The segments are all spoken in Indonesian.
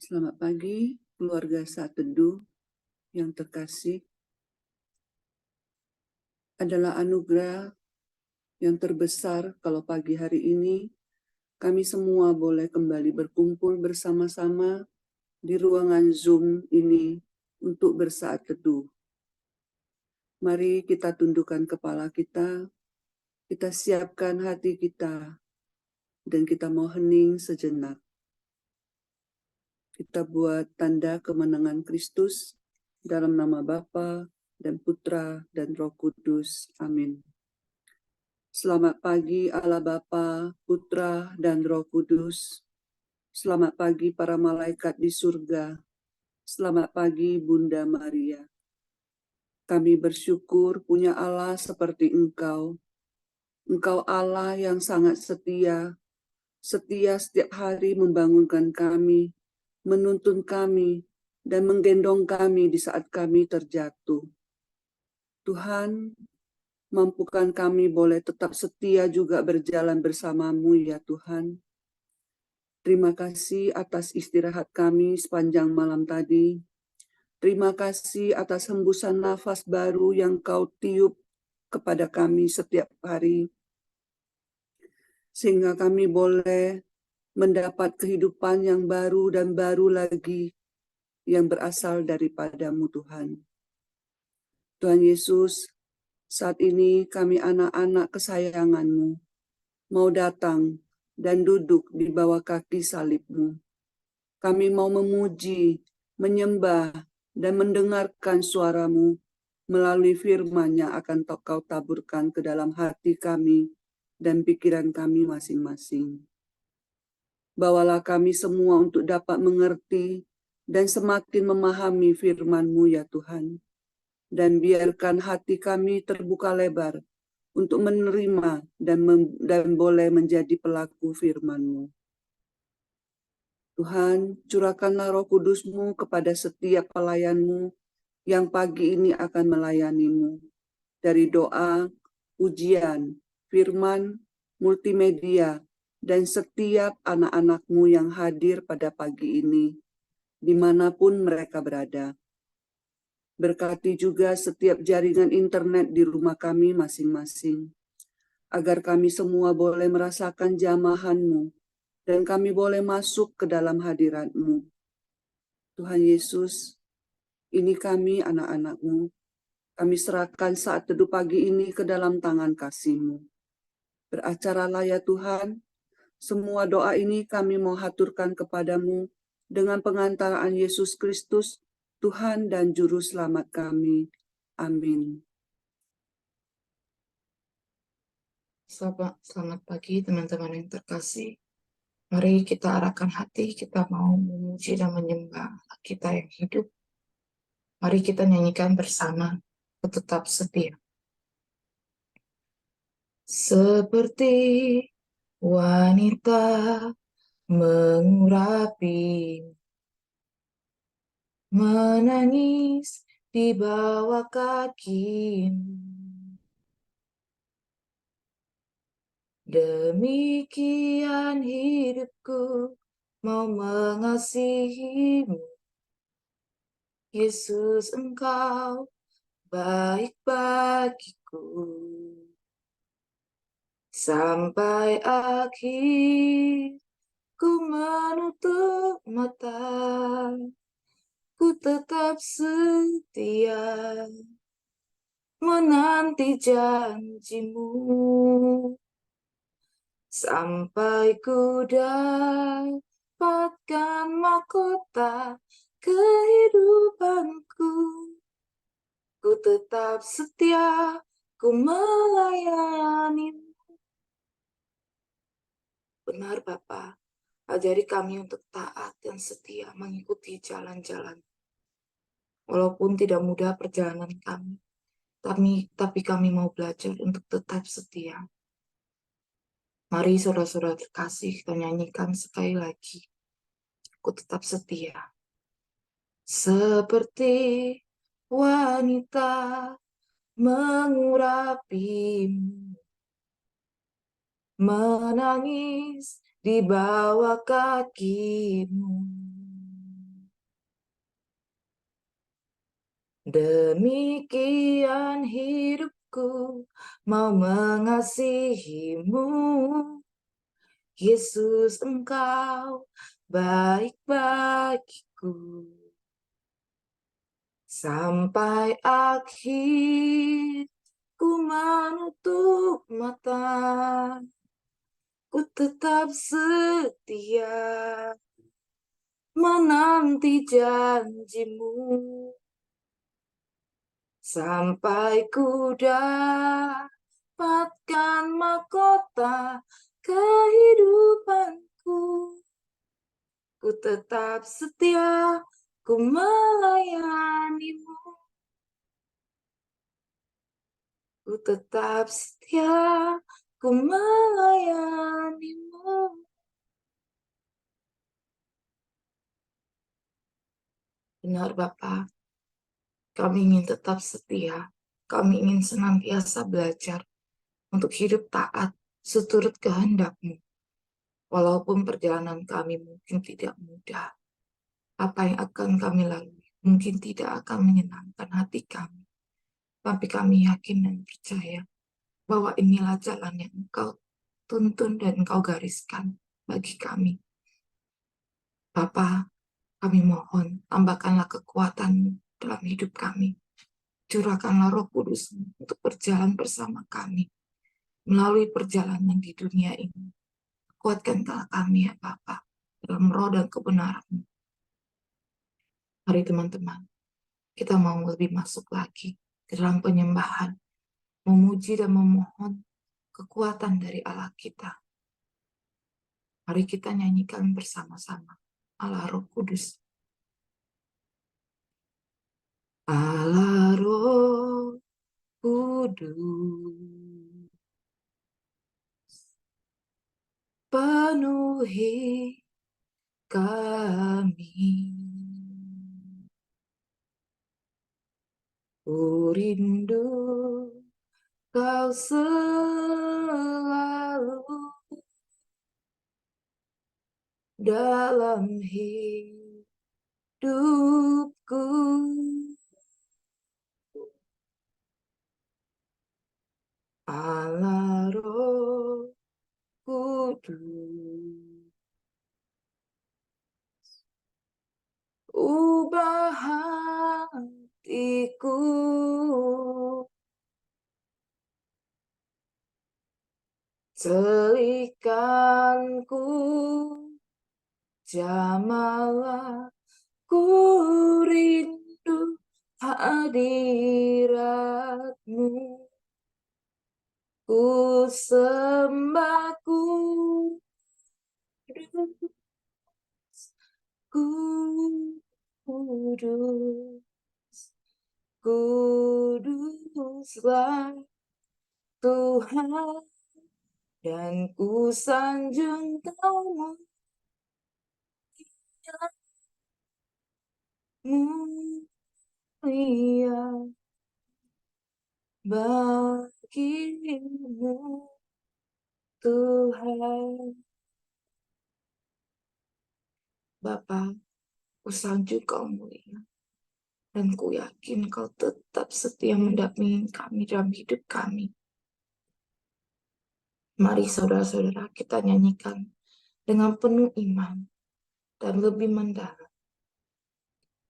Selamat pagi, keluarga Saat Teduh yang terkasih. Adalah anugerah yang terbesar kalau pagi hari ini kami semua boleh kembali berkumpul bersama-sama di ruangan Zoom ini untuk bersaat teduh. Mari kita tundukkan kepala kita siapkan hati kita, dan kita mau hening sejenak. Kita buat tanda kemenangan Kristus dalam nama Bapa dan Putra dan Roh Kudus. Amin. Selamat pagi Allah Bapa, Putra dan Roh Kudus. Selamat pagi para malaikat di surga. Selamat pagi Bunda Maria. Kami bersyukur punya Allah seperti Engkau. Engkau Allah yang sangat setia setiap hari membangunkan kami, menuntun kami, dan menggendong kami di saat kami terjatuh. Tuhan, mampukan kami boleh tetap setia juga berjalan bersamamu ya Tuhan. Terima kasih atas istirahat kami sepanjang malam tadi. Terima kasih atas hembusan nafas baru yang Kau tiup kepada kami setiap hari, sehingga kami boleh mendapat kehidupan yang baru dan baru lagi yang berasal daripadamu Tuhan. Tuhan Yesus, saat ini kami anak-anak kesayanganmu mau datang dan duduk di bawah kaki salibmu. Kami mau memuji, menyembah, dan mendengarkan suaramu melalui firman yang akan Kau taburkan ke dalam hati kami dan pikiran kami masing-masing. Bawalah kami semua untuk dapat mengerti dan semakin memahami firman-Mu ya Tuhan. Dan biarkan hati kami terbuka lebar untuk menerima dan boleh menjadi pelaku firman-Mu. Tuhan, curahkanlah Roh Kudus-Mu kepada setiap pelayan-Mu yang pagi ini akan melayani-Mu. Dari doa, ujian, firman, multimedia, dan setiap anak-anak-Mu yang hadir pada pagi ini, dimanapun mereka berada. Berkati juga setiap jaringan internet di rumah kami masing-masing, agar kami semua boleh merasakan jamahan-Mu, dan kami boleh masuk ke dalam hadirat-Mu. Tuhan Yesus, ini kami anak-anak-Mu, kami serahkan saat teduh pagi ini ke dalam tangan kasih-Mu. Beracaralah ya Tuhan, semua doa ini kami mau haturkan kepadamu dengan pengantaraan Yesus Kristus, Tuhan dan Juru Selamat kami. Amin. Selamat pagi teman-teman yang terkasih. Mari kita arahkan hati, kita mau memuji dan menyembah Allah kita yang hidup. Mari kita nyanyikan bersama, Ku Tetap Setia. Seperti wanita mengurapi, menangis di bawah kakimu. Demikian hidupku mau mengasihimu. Yesus, Engkau baik bagiku. Sampai akhir ku menutup mata, ku tetap setia menanti janjimu. Sampai ku dapatkan mahkota kehidupanku, ku tetap setia, ku melayani. Benar Bapa, ajari kami untuk taat dan setia mengikuti jalan-jalan. Walaupun tidak mudah perjalanan kami, tapi kami mau belajar untuk tetap setia. Mari saudara-saudara terkasih, kita nyanyikan sekali lagi. Ku tetap setia. Seperti wanita mengurapimu, menangis di bawah kakimu. Demikian hidupku mau mengasihimu. Yesus, Engkau baik bagiku. Sampai akhir ku menutup mata, ku tetap setia menanti janjimu. Sampai ku dapatkan mahkota kehidupanku, ku tetap setia, ku melayanimu. Ku tetap setia, ku melayanimu. Benar Bapa, kami ingin tetap setia. Kami ingin senantiasa belajar untuk hidup taat seturut kehendak-Mu. Walaupun perjalanan kami mungkin tidak mudah, apa yang akan kami lalui mungkin tidak akan menyenangkan hati kami. Tapi kami yakin dan percaya bahwa inilah jalan yang Engkau tuntun dan Engkau gariskan bagi kami. Bapa, kami mohon, tambahkanlah kekuatan-Mu dalam hidup kami. Curahkanlah Roh Kudus untuk berjalan bersama kami melalui perjalanan di dunia ini. Kuatkanlah kami ya Bapa dalam roh dan kebenaran. Mari teman-teman, kita mau lebih masuk lagi ke dalam penyembahan, memuji dan memohon kekuatan dari Allah kita. Mari kita nyanyikan bersama-sama Allah Roh Kudus. Allah Roh Kudus, penuhi kami. Ku rindu Kau selalu dalam hidupku. Allah Roh Kudus, ubah hatiku, selikanku, jamalah ku rindu hadirat-Mu. Ku sembah kudus, kuduslah Tuhan, dan ku sanjung Kau mulia bagimu Tuhan. Bapa, ku sanjung Kau mulia, dan ku yakin Kau tetap setia mendampingi kami dalam hidup kami. Mari saudara-saudara kita nyanyikan dengan penuh iman dan lebih mendalam.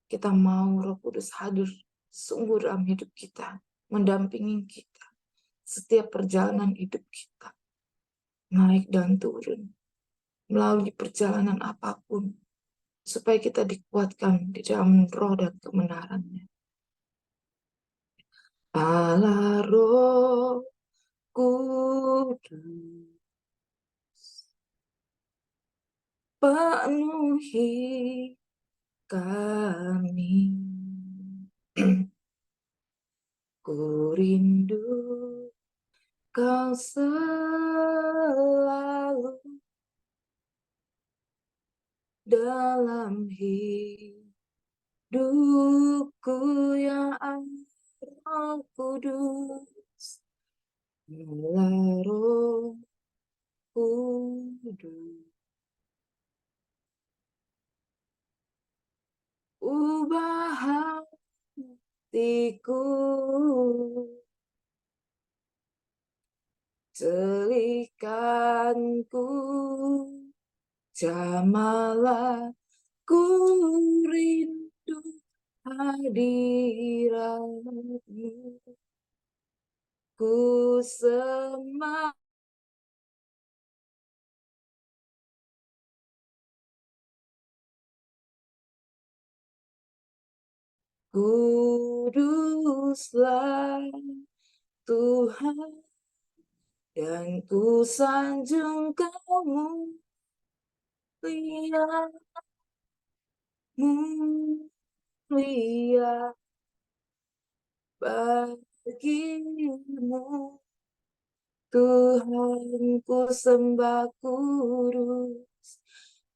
Kita mau Roh Kudus hadir sungguh dalam hidup kita, mendampingi kita setiap perjalanan hidup kita, naik dan turun, melalui perjalanan apapun, supaya kita dikuatkan di dalam roh dan kebenarannya. Allah Roh Kudus, penuhi kami. Ku rindu Kau selalu dalam hidupku, ya Allah Kudus. Allah Roh Kudus, ubah hatiku, hatiku, celikanku, jamalah ku rindu hadiratmu, ku semak kuduslah Tuhan, dan ku sanjung Kamu mulia bagimu, Tuhan ku sembah kudus,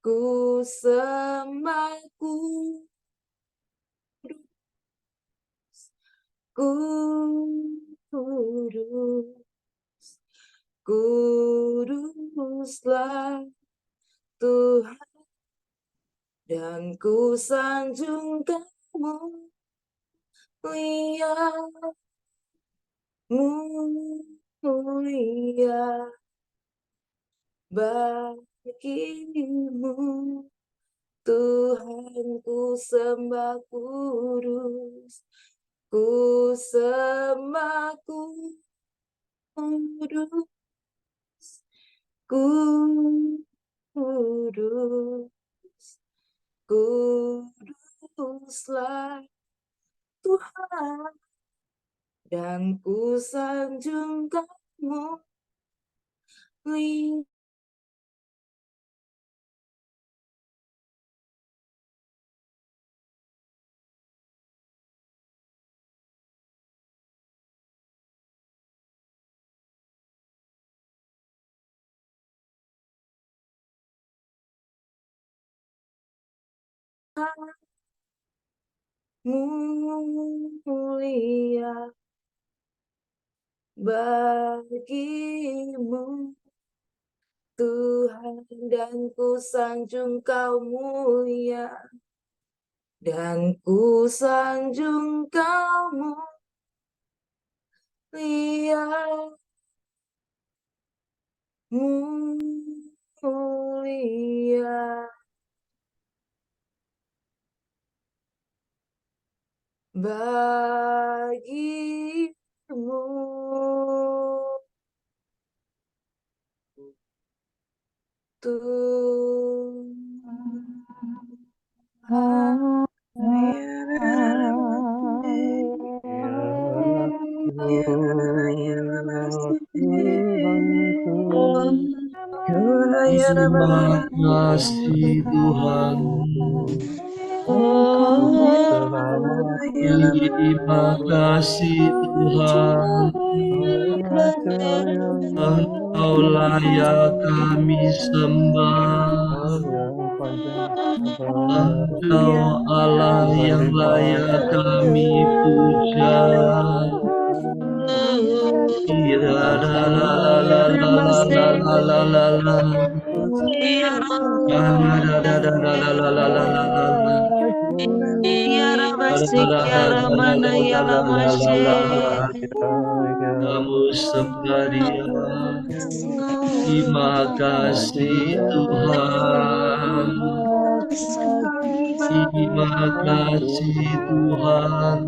ku sembah kudus, kuduslah Tuhan, dan ku sanjung Kamu mulia bagimu, Tuhan ku sembah kudus, ku sembah kudus, kuduslah Tuhan, dan ku sanjung Kamu mulia bagimu, Tuhan, dan ku sanjung Kau mulia, dan ku sanjung Kau mulia bagimu. Terima kasih Tuhan. Terima kasih Tuhan. Engkau layak kami sembah. Engkau Allah yang layak kami puja. Kamu sembah Dia. Terima kasih Tuhan. Terima kasih Tuhan.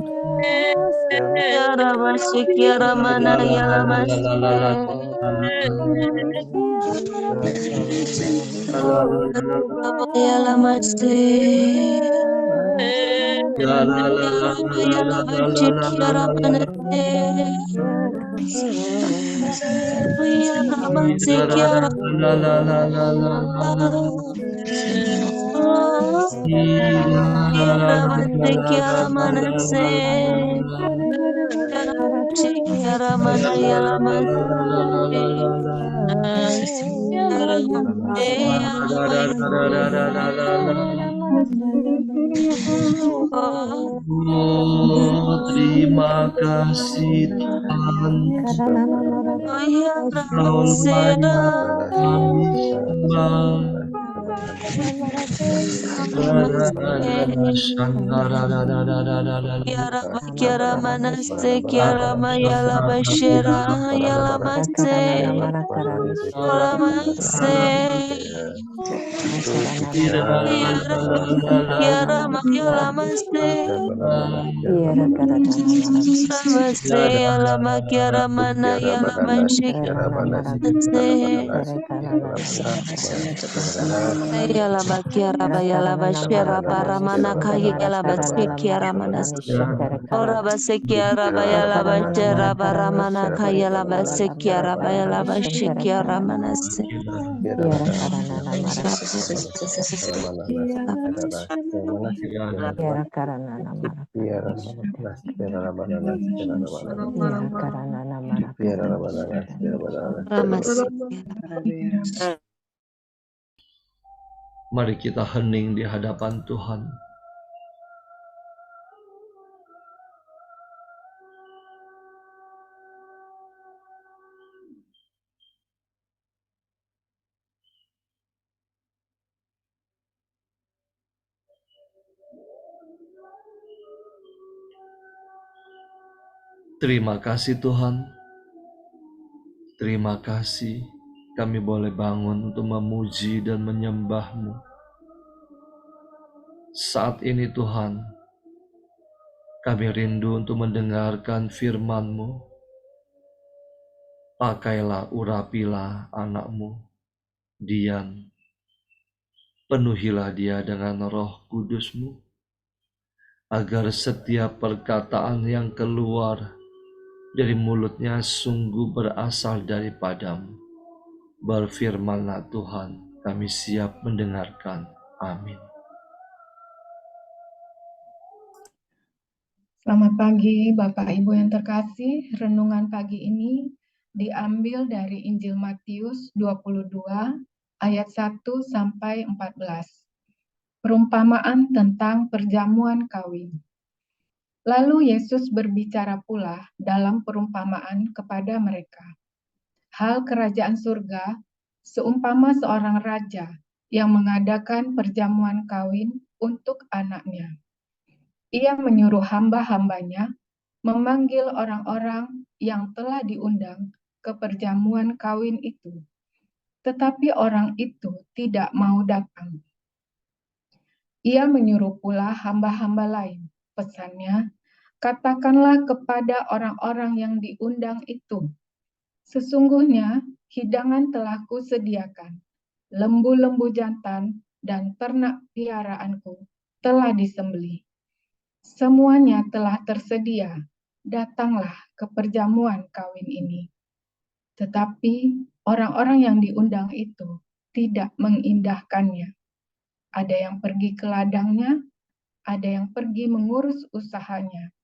Oh, terima kasih Tuhan. Kau layak kami sembah. Kiara manase, kiara mayala bashira, yala mase, ola mase, kiara mayala mase, mase, yala makiara mana, yala bashik, mase, yala bakiara bayala bashira, paramana kaya yala basik, kiara manas. Ora basekiara bayala bashera baramana kayala basekiara bayala bashikiara manase. Mari kita hening di hadapan Tuhan. Terima kasih Tuhan. Terima kasih kami boleh bangun untuk memuji dan menyembah-Mu. Saat ini Tuhan, kami rindu untuk mendengarkan firman-Mu. Pakailah, urapilah anak-Mu, Dian. Penuhilah dia dengan Roh Kudus-Mu, agar setiap perkataan yang keluar dari mulutnya sungguh berasal daripada-Mu. Berfirmanlah Tuhan, kami siap mendengarkan. Amin. Selamat pagi Bapak Ibu yang terkasih. Renungan pagi ini diambil dari Injil Matius 22 ayat 1 sampai 14. Perumpamaan tentang perjamuan kawin. Lalu Yesus berbicara pula dalam perumpamaan kepada mereka. Hal kerajaan surga seumpama seorang raja yang mengadakan perjamuan kawin untuk anaknya. Ia menyuruh hamba-hambanya memanggil orang-orang yang telah diundang ke perjamuan kawin itu. Tetapi orang itu tidak mau datang. Ia menyuruh pula hamba-hamba lain. Pesannya, katakanlah kepada orang-orang yang diundang itu, sesungguhnya hidangan telah kusediakan. Lembu-lembu jantan dan ternak piaraanku telah disembelih. Semuanya telah tersedia, datanglah ke perjamuan kawin ini. Tetapi orang-orang yang diundang itu tidak mengindahkannya. Ada yang pergi ke ladangnya, ada yang pergi mengurus usahanya.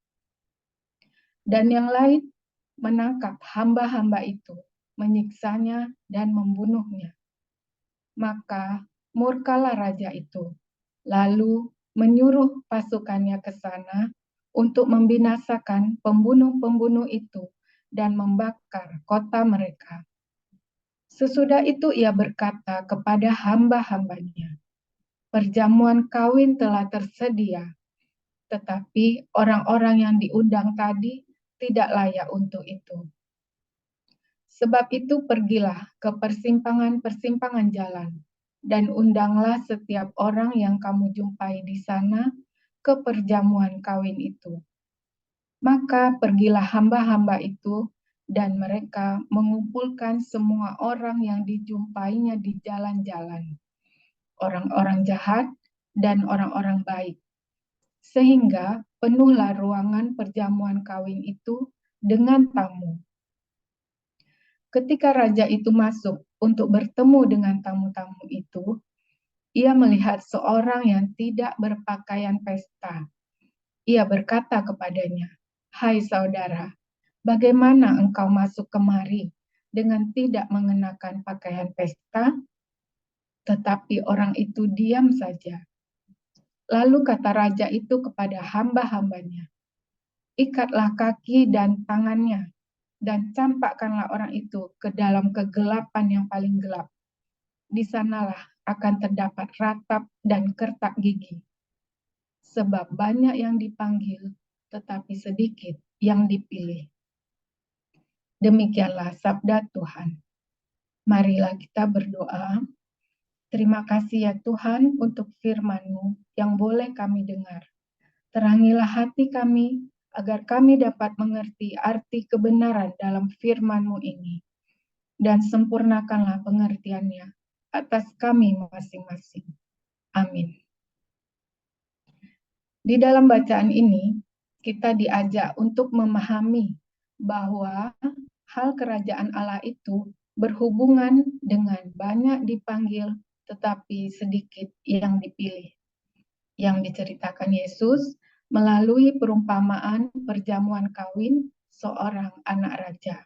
Dan yang lain menangkap hamba-hamba itu, menyiksanya dan membunuhnya. Maka murkalah raja itu, lalu menyuruh pasukannya ke sana untuk membinasakan pembunuh-pembunuh itu dan membakar kota mereka. Sesudah itu ia berkata kepada hamba-hambanya, perjamuan kawin telah tersedia, tetapi orang-orang yang diundang tadi tidak layak untuk itu. Sebab itu pergilah ke persimpangan-persimpangan jalan, dan undanglah setiap orang yang kamu jumpai di sana ke perjamuan kawin itu. Maka pergilah hamba-hamba itu, dan mereka mengumpulkan semua orang yang dijumpainya di jalan-jalan, orang-orang jahat dan orang-orang baik, sehingga penuhlah ruangan perjamuan kawin itu dengan tamu. Ketika raja itu masuk untuk bertemu dengan tamu-tamu itu, ia melihat seorang yang tidak berpakaian pesta. Ia berkata kepadanya, "Hai saudara, bagaimana engkau masuk kemari dengan tidak mengenakan pakaian pesta?" Tetapi orang itu diam saja. Lalu kata raja itu kepada hamba-hambanya, "Ikatlah kaki dan tangannya, dan campakkanlah orang itu ke dalam kegelapan yang paling gelap. di sanalah akan terdapat ratap dan kertak gigi. Sebab banyak yang dipanggil, tetapi sedikit yang dipilih. Demikianlah sabda Tuhan. Marilah kita berdoa. Terima kasih ya Tuhan untuk firman-Mu yang boleh kami dengar. Terangilah hati kami agar kami dapat mengerti arti kebenaran dalam firman-Mu ini. Dan sempurnakanlah pengertiannya atas kami masing-masing. Amin. Di dalam bacaan ini, kita diajak untuk memahami bahwa hal kerajaan Allah itu berhubungan dengan banyak dipanggil tetapi sedikit yang dipilih. Yang diceritakan Yesus melalui perumpamaan perjamuan kawin seorang anak raja.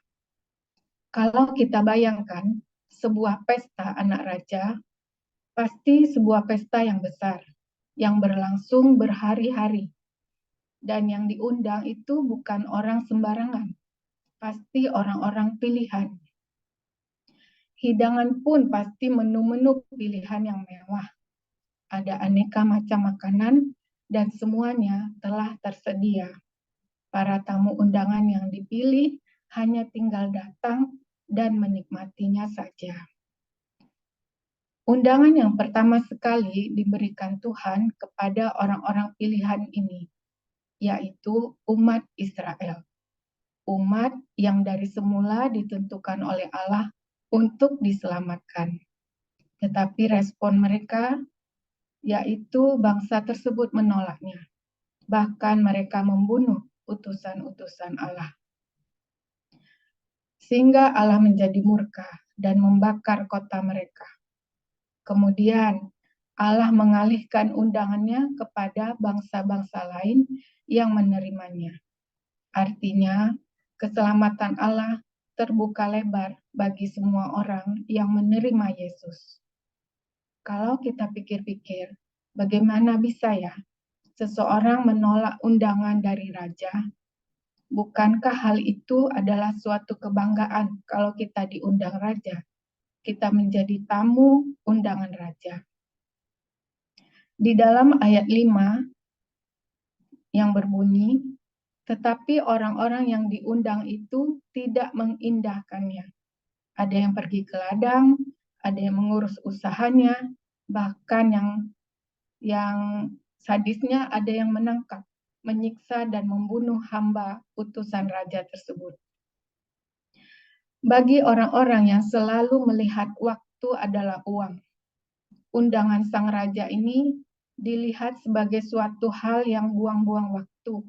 Kalau kita bayangkan sebuah pesta anak raja, pasti sebuah pesta yang besar, yang berlangsung berhari-hari. Dan yang diundang itu bukan orang sembarangan, pasti orang-orang pilihan. Hidangan pun pasti menu-menu pilihan yang mewah. Ada aneka macam makanan dan semuanya telah tersedia. Para tamu undangan yang dipilih hanya tinggal datang dan menikmatinya saja. Undangan yang pertama sekali diberikan Tuhan kepada orang-orang pilihan ini, yaitu umat Israel. Umat yang dari semula ditentukan oleh Allah untuk diselamatkan. Tetapi respon mereka, yaitu bangsa tersebut menolaknya. Bahkan mereka membunuh utusan-utusan Allah. Sehingga Allah menjadi murka dan membakar kota mereka. Kemudian Allah mengalihkan undangannya kepada bangsa-bangsa lain yang menerimanya. Artinya, keselamatan Allah terbuka lebar bagi semua orang yang menerima Yesus. Kalau kita pikir-pikir, bagaimana bisa ya seseorang menolak undangan dari raja? Bukankah hal itu adalah suatu kebanggaan kalau kita diundang raja? Kita menjadi tamu undangan raja. Di dalam ayat 5 yang berbunyi, tetapi orang-orang yang diundang itu tidak mengindahkannya. Ada yang pergi ke ladang, ada yang mengurus usahanya, bahkan yang sadisnya ada yang menangkap, menyiksa dan membunuh hamba utusan raja tersebut. Bagi orang-orang yang selalu melihat waktu adalah uang, undangan sang raja ini dilihat sebagai suatu hal yang buang-buang waktu.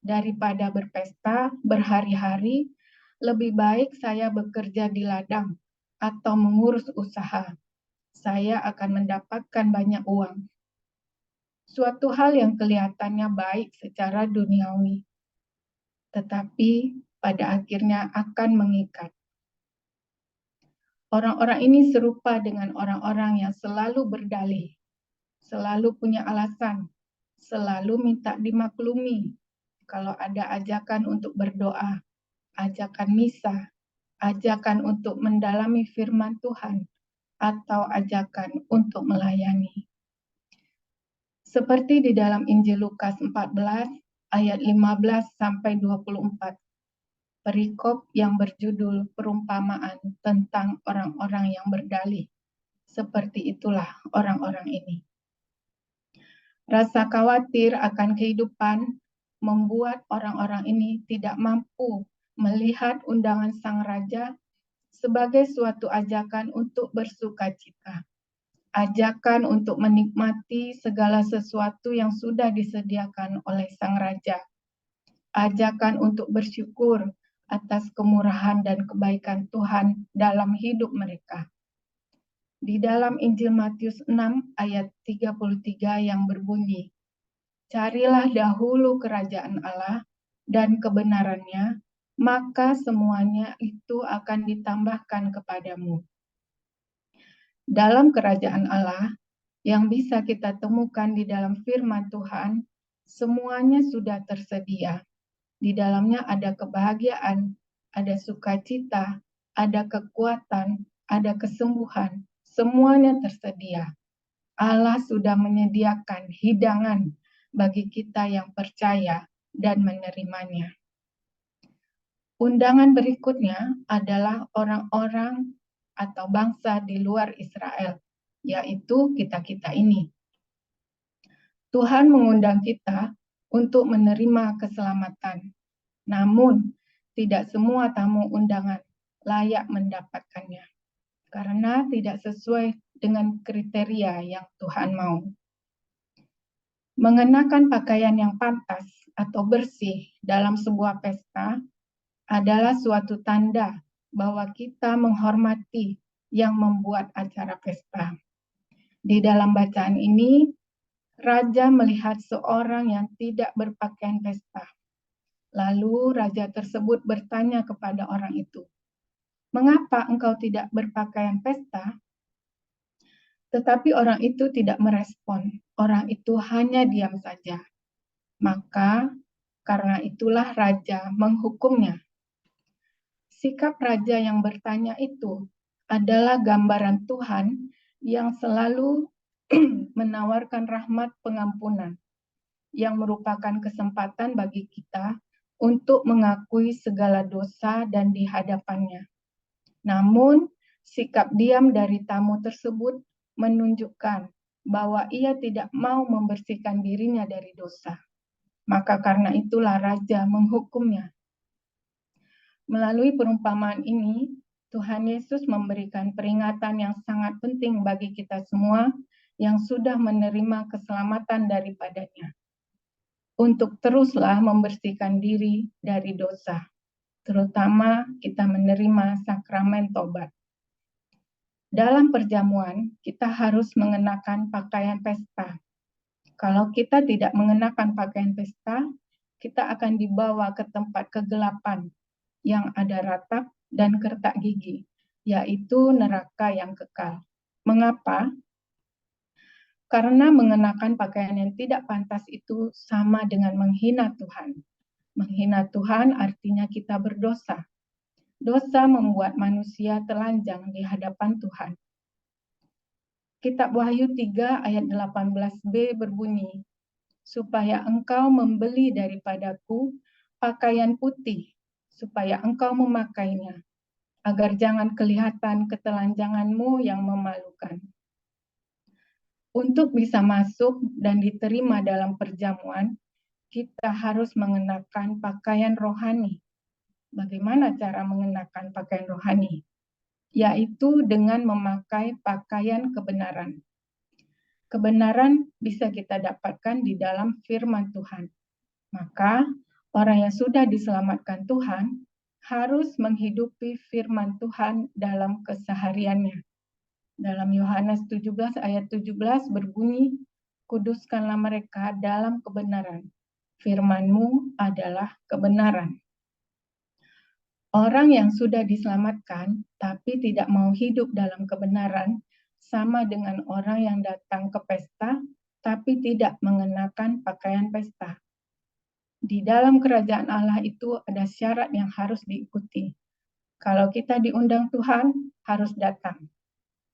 Daripada berpesta berhari-hari, lebih baik saya bekerja di ladang atau mengurus usaha. Saya akan mendapatkan banyak uang. Suatu hal yang kelihatannya baik secara duniawi, tetapi pada akhirnya akan mengikat. Orang-orang ini serupa dengan orang-orang yang selalu berdalih, selalu punya alasan, selalu minta dimaklumi. Kalau ada ajakan untuk berdoa, ajakan misa, ajakan untuk mendalami firman Tuhan, atau ajakan untuk melayani. Seperti di dalam Injil Lukas 14 ayat 15 sampai 24. Perikop yang berjudul perumpamaan tentang orang-orang yang berdalih. Seperti itulah orang-orang ini. Rasa khawatir akan kehidupan membuat orang-orang ini tidak mampu melihat undangan sang raja sebagai suatu ajakan untuk bersukacita. Ajakan untuk menikmati segala sesuatu yang sudah disediakan oleh sang raja. Ajakan untuk bersyukur atas kemurahan dan kebaikan Tuhan dalam hidup mereka. Di dalam Injil Matius 6 ayat 33 yang berbunyi, carilah dahulu kerajaan Allah dan kebenarannya, maka semuanya itu akan ditambahkan kepadamu. Dalam kerajaan Allah yang bisa kita temukan di dalam firman Tuhan, semuanya sudah tersedia. Di dalamnya ada kebahagiaan, ada sukacita, ada kekuatan, ada kesembuhan, semuanya tersedia. Allah sudah menyediakan hidangan bagi kita yang percaya dan menerimanya. Undangan berikutnya adalah orang-orang atau bangsa di luar Israel, yaitu kita-kita ini. Tuhan mengundang kita untuk menerima keselamatan. Namun, tidak semua tamu undangan layak mendapatkannya, karena tidak sesuai dengan kriteria yang Tuhan mau. Mengenakan pakaian yang pantas atau bersih dalam sebuah pesta adalah suatu tanda bahwa kita menghormati yang membuat acara pesta. Di dalam bacaan ini, raja melihat seorang yang tidak berpakaian pesta. Lalu raja tersebut bertanya kepada orang itu, "Mengapa engkau tidak berpakaian pesta?" Tetapi orang itu tidak merespon. Orang itu hanya diam saja. Maka karena itulah raja menghukumnya. Sikap raja yang bertanya itu adalah gambaran Tuhan yang selalu menawarkan rahmat pengampunan, yang merupakan kesempatan bagi kita untuk mengakui segala dosa dan di hadapannya. Namun, sikap diam dari tamu tersebut menunjukkan bahwa ia tidak mau membersihkan dirinya dari dosa. Maka karena itulah raja menghukumnya. Melalui perumpamaan ini, Tuhan Yesus memberikan peringatan yang sangat penting bagi kita semua yang sudah menerima keselamatan daripadanya, untuk teruslah membersihkan diri dari dosa, terutama kita menerima sakramen tobat. Dalam perjamuan, kita harus mengenakan pakaian pesta. Kalau kita tidak mengenakan pakaian pesta, kita akan dibawa ke tempat kegelapan yang ada ratap dan kertak gigi, yaitu neraka yang kekal. Mengapa? Karena mengenakan pakaian yang tidak pantas itu sama dengan menghina Tuhan. Menghina Tuhan artinya kita berdosa. Dosa membuat manusia telanjang di hadapan Tuhan. Kitab Wahyu 3 ayat 18b berbunyi, "Supaya engkau membeli daripadaku pakaian putih, supaya engkau memakainya, agar jangan kelihatan ketelanjanganmu yang memalukan." Untuk bisa masuk dan diterima dalam perjamuan, kita harus mengenakan pakaian rohani. Bagaimana cara mengenakan pakaian rohani? Yaitu dengan memakai pakaian kebenaran. Kebenaran bisa kita dapatkan di dalam firman Tuhan. Maka, orang yang sudah diselamatkan Tuhan harus menghidupi firman Tuhan dalam kesehariannya. Dalam Yohanes 17 ayat 17 berbunyi, "Kuduskanlah mereka dalam kebenaran. Firman-Mu adalah kebenaran." Orang yang sudah diselamatkan tapi tidak mau hidup dalam kebenaran sama dengan orang yang datang ke pesta tapi tidak mengenakan pakaian pesta. Di dalam kerajaan Allah itu ada syarat yang harus diikuti. Kalau kita diundang Tuhan, harus datang.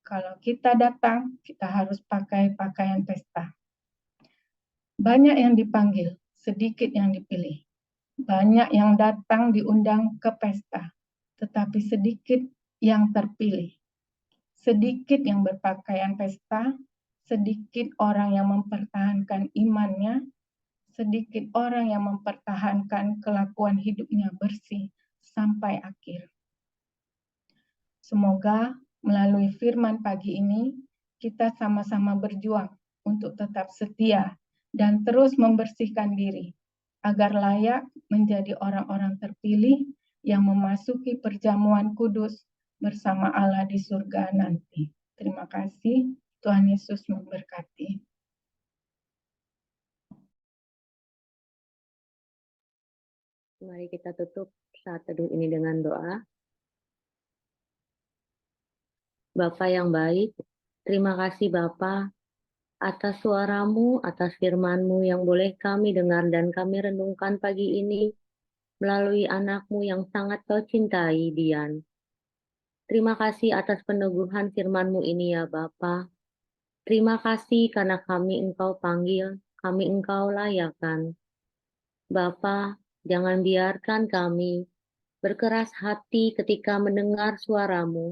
Kalau kita datang, kita harus pakai pakaian pesta. Banyak yang dipanggil, sedikit yang dipilih. Banyak yang datang diundang ke pesta, tetapi sedikit yang terpilih. Sedikit yang berpakaian pesta, sedikit orang yang mempertahankan imannya, sedikit orang yang mempertahankan kelakuan hidupnya bersih sampai akhir. Semoga melalui firman pagi ini, kita sama-sama berjuang untuk tetap setia dan terus membersihkan diri, agar layak menjadi orang-orang terpilih yang memasuki perjamuan kudus bersama Allah di surga nanti. Terima kasih, Tuhan Yesus memberkati. Mari kita tutup saat teduh ini dengan doa. Bapa yang baik, terima kasih Bapa atas suara-Mu, atas firman-Mu yang boleh kami dengar dan kami renungkan pagi ini melalui anak-Mu yang sangat Kau cintai, Dian. Terima kasih atas peneguhan firman-Mu ini ya Bapa. Terima kasih karena kami Engkau panggil, kami Engkau layakan. Bapa, jangan biarkan kami berkeras hati ketika mendengar suara-Mu.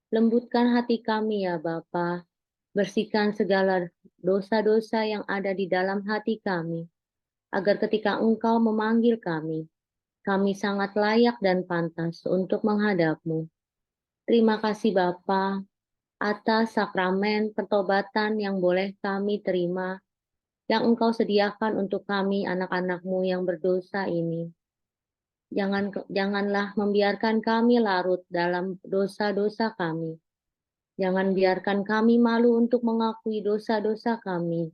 Lembutkan hati kami ya Bapa. Bersihkan segala dosa-dosa yang ada di dalam hati kami, agar ketika Engkau memanggil kami sangat layak dan pantas untuk menghadap-Mu. Terima kasih Bapa atas sakramen pertobatan yang boleh kami terima, yang Engkau sediakan untuk kami anak-anak-Mu yang berdosa ini. Janganlah membiarkan kami larut dalam dosa-dosa kami. Jangan biarkan kami malu untuk mengakui dosa-dosa kami.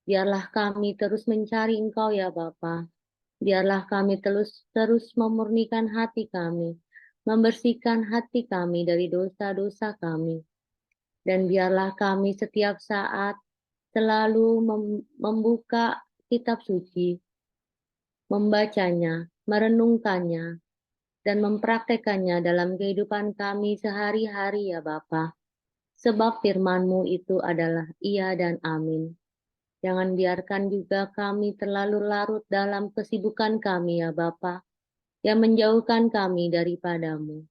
Biarlah kami terus mencari Engkau ya Bapa. Biarlah kami terus memurnikan hati kami, membersihkan hati kami dari dosa-dosa kami. Dan biarlah kami setiap saat selalu membuka kitab suci, membacanya, merenungkannya, dan mempraktekannya dalam kehidupan kami sehari-hari ya Bapa. Sebab firman-Mu itu adalah iya dan amin. Jangan biarkan juga kami terlalu larut dalam kesibukan kami ya Bapa, yang menjauhkan kami daripada-Mu.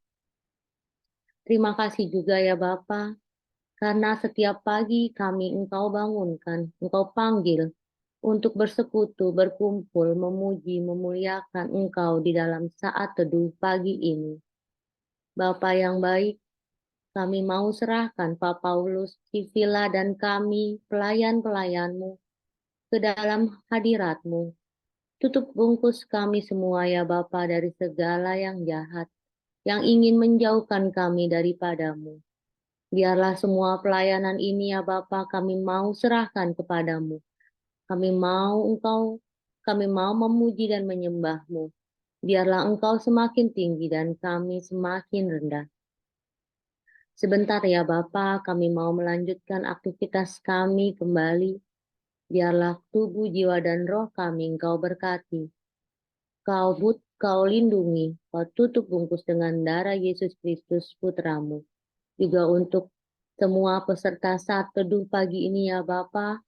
Terima kasih juga ya Bapa, karena setiap pagi kami Engkau bangunkan, Engkau panggil untuk bersekutu, berkumpul, memuji, memuliakan Engkau di dalam saat teduh pagi ini. Bapa yang baik, kami mau serahkan Pak Paulus, Sivila, dan kami, pelayan-pelayan-Mu, ke dalam hadirat-Mu. Tutup bungkus kami semua ya Bapa dari segala yang jahat, yang ingin menjauhkan kami daripada-Mu. Biarlah semua pelayanan ini ya Bapa kami mau serahkan kepadamu. Kami mau memuji dan menyembah-Mu. Biarlah Engkau semakin tinggi dan kami semakin rendah. Sebentar ya Bapa, kami mau melanjutkan aktivitas kami kembali. Biarlah tubuh, jiwa, dan roh kami Engkau berkati. Kau lindungi, Kau tutup bungkus dengan darah Yesus Kristus Putra-Mu. Juga untuk semua peserta saat teduh pagi ini ya Bapa,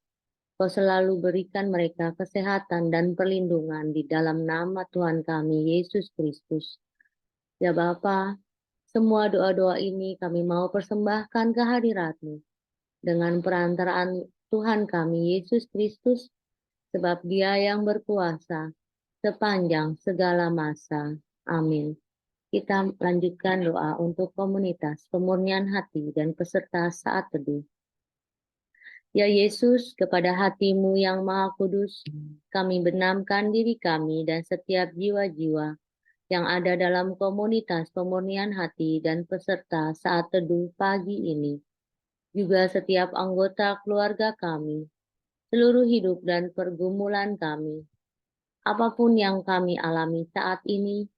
Kau selalu berikan mereka kesehatan dan perlindungan di dalam nama Tuhan kami, Yesus Kristus. Ya Bapa, semua doa-doa ini kami mau persembahkan ke hadirat-Mu dengan perantaraan Tuhan kami, Yesus Kristus, sebab Dia yang berkuasa sepanjang segala masa. Amin. Kita lanjutkan doa untuk komunitas pemurnian hati dan peserta saat teduh. Ya Yesus, kepada hati-Mu yang Maha Kudus, kami benamkan diri kami dan setiap jiwa-jiwa yang ada dalam komunitas pemurnian hati dan peserta saat teduh pagi ini. Juga setiap anggota keluarga kami, seluruh hidup dan pergumulan kami. Apapun yang kami alami saat ini,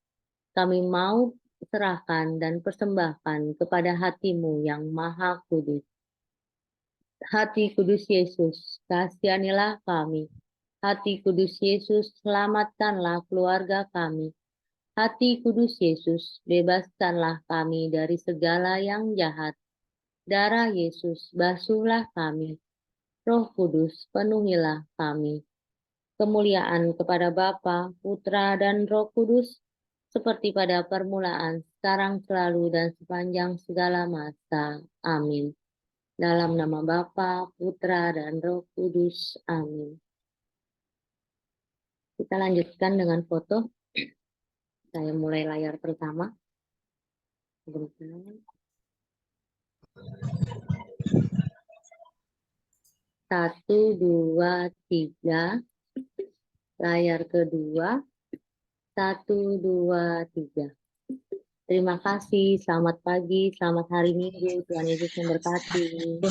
kami mau serahkan dan persembahkan kepada hati-Mu yang Maha Kudus. Hati Kudus Yesus, kasihanilah kami. Hati Kudus Yesus, selamatkanlah keluarga kami. Hati Kudus Yesus, bebaskanlah kami dari segala yang jahat. Darah Yesus, basuhlah kami. Roh Kudus, penuhilah kami. Kemuliaan kepada Bapa, Putra, dan Roh Kudus, seperti pada permulaan, sekarang, selalu, dan sepanjang segala masa. Amin. Dalam nama Bapa, Putra, dan Roh Kudus. Amin. Kita lanjutkan dengan foto. Saya mulai layar pertama. Satu, dua, tiga. Layar kedua. 1, 2, 3. Terima kasih. Selamat pagi, selamat hari Minggu. Tuhan Yesus memberkati.